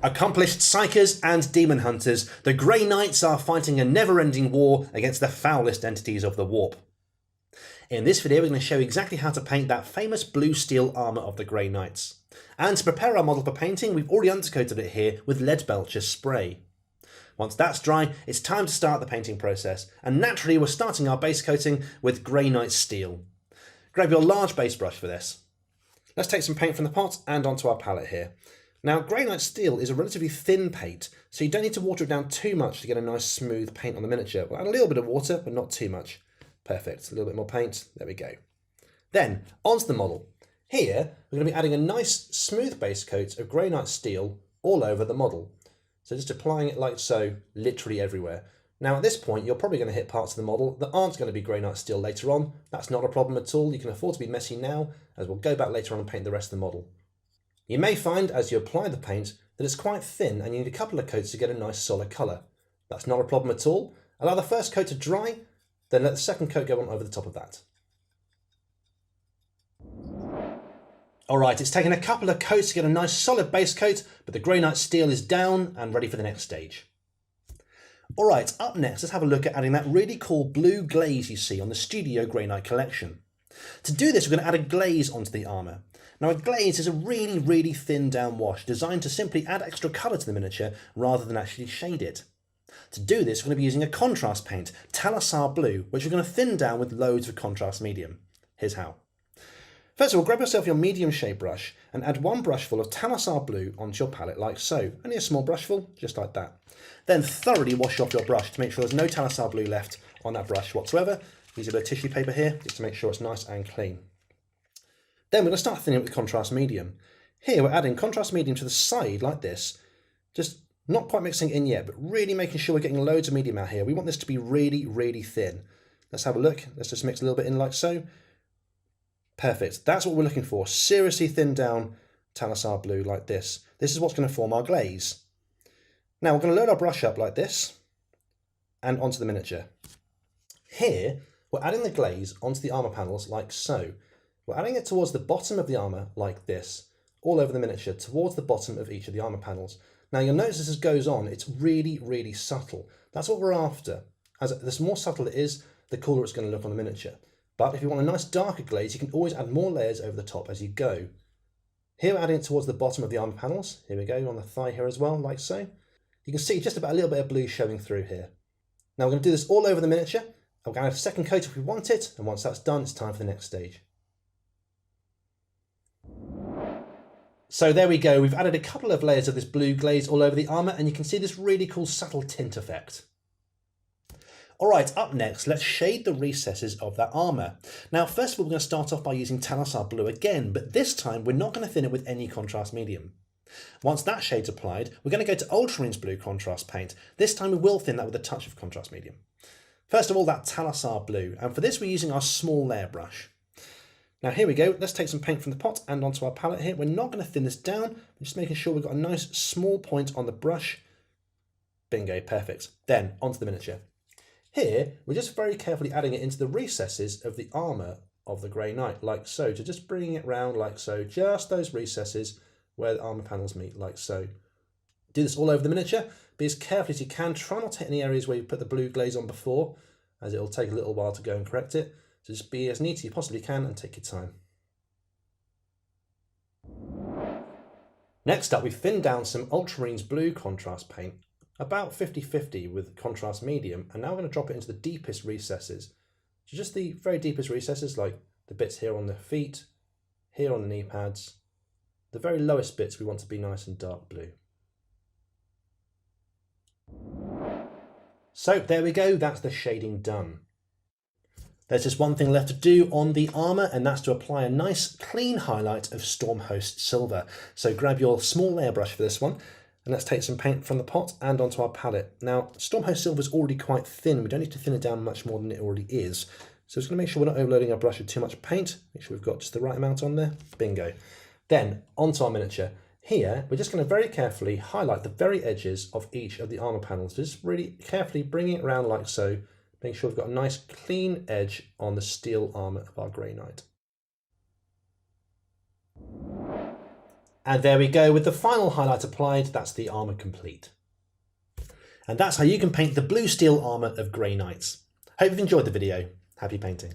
Accomplished psychers and demon hunters, the Grey Knights are fighting a never-ending war against the foulest entities of the warp. In this video we're going to show you exactly how to paint that famous blue steel armour of the Grey Knights. And to prepare our model for painting, we've already undercoated it here with lead belcher spray. Once that's dry, it's time to start the painting process, and naturally we're starting our base coating with Grey Knight steel. Grab your large base brush for this. Let's take some paint from the pot and onto our palette here. Now, Grey Knight steel is a relatively thin paint, so you don't need to water it down too much to get a nice smooth paint on the miniature. We'll add a little bit of water, but not too much. Perfect, a little bit more paint, there we go. Then, onto the model. Here, we're going to be adding a nice smooth base coat of Grey Knight steel all over the model. So just applying it like so, literally everywhere. Now at this point, you're probably going to hit parts of the model that aren't going to be Grey Knight steel later on. That's not a problem at all. You can afford to be messy now, as we'll go back later on and paint the rest of the model. You may find as you apply the paint that it's quite thin and you need a couple of coats to get a nice solid colour. That's not a problem at all. Allow the first coat to dry, then let the second coat go on over the top of that. Alright, it's taken a couple of coats to get a nice solid base coat, but the Grey Knight steel is down and ready for the next stage. Alright, up next let's have a look at adding that really cool blue glaze you see on the Studio Grey Knight collection. To do this we're going to add a glaze onto the armour. Now a glaze is a really thin down wash designed to simply add extra colour to the miniature rather than actually shade it. To do this we're going to be using a contrast paint, Talosar Blue, which we're going to thin down with loads of contrast medium. Here's how. First of all, grab yourself your medium shade brush and add one brushful of Talosar Blue onto your palette like so. Only a small brushful, just like that. Then thoroughly wash off your brush to make sure there's no Talosar Blue left on that brush whatsoever. Use a bit of tissue paper here just to make sure it's nice and clean. Then we're going to start thinning it with contrast medium. Here we're adding contrast medium to the side like this, just not quite mixing it in yet, but really making sure we're getting loads of medium out here. We want this to be really thin. Let's have a look. Let's just mix a little bit in like so. Perfect. That's what we're looking for. Seriously thin down Talosar Blue like this. This is what's going to form our glaze. Now we're going to load our brush up like this and onto the miniature. Here we're adding the glaze onto the armour panels like so. We're adding it towards the bottom of the armour like this, all over the miniature, towards the bottom of each of the armour panels. Now you'll notice as this goes on, it's really subtle. That's what we're after. As the more subtle it is, the cooler it's going to look on the miniature. But if you want a nice darker glaze, you can always add more layers over the top as you go. Here we're adding it towards the bottom of the armour panels. Here we go, on the thigh here as well, like so. You can see just about a little bit of blue showing through here. Now we're going to do this all over the miniature. We're going to add a second coat if we want it, and once that's done, it's time for the next stage. So there we go, we've added a couple of layers of this blue glaze all over the armour, and you can see this really cool subtle tint effect. Alright, up next, let's shade the recesses of that armour. Now, first of all, we're going to start off by using Talosar Blue again, but this time we're not going to thin it with any contrast medium. Once that shade's applied, we're going to go to Ultramarine Blue contrast paint. This time we will thin that with a touch of contrast medium. First of all, that Talosar Blue, and for this we're using our small layer brush. Now here we go, let's take some paint from the pot and onto our palette here. We're not going to thin this down, we're just making sure we've got a nice small point on the brush. Bingo, perfect. Then onto the miniature. Here, we're just very carefully adding it into the recesses of the armour of the Grey Knight, like so. So just bringing it round like so, just those recesses where the armour panels meet, like so. Do this all over the miniature. Be as careful as you can. Try not to hit any areas where you put the blue glaze on before, as it'll take a little while to go and correct it. So just be as neat as you possibly can and take your time. Next up, we've thinned down some Ultramarine Blue contrast paint, about 50-50 with contrast medium, and now we're going to drop it into the deepest recesses. So just the very deepest recesses, like the bits here on the feet, here on the knee pads. The very lowest bits we want to be nice and dark blue. So there we go, that's the shading done. There's just one thing left to do on the armour, and that's to apply a nice clean highlight of Stormhost Silver. So grab your small layer brush for this one, and let's take some paint from the pot and onto our palette. Now, Stormhost Silver is already quite thin. We don't need to thin it down much more than it already is. So just going to make sure we're not overloading our brush with too much paint. Make sure we've got just the right amount on there. Bingo. Then, onto our miniature. Here, we're just going to very carefully highlight the very edges of each of the armour panels. Just really carefully bringing it around like so. Make sure we've got a nice clean edge on the steel armour of our Grey Knight. And there we go, with the final highlight applied, that's the armour complete. And that's how you can paint the blue steel armour of Grey Knights. Hope you've enjoyed the video. Happy painting.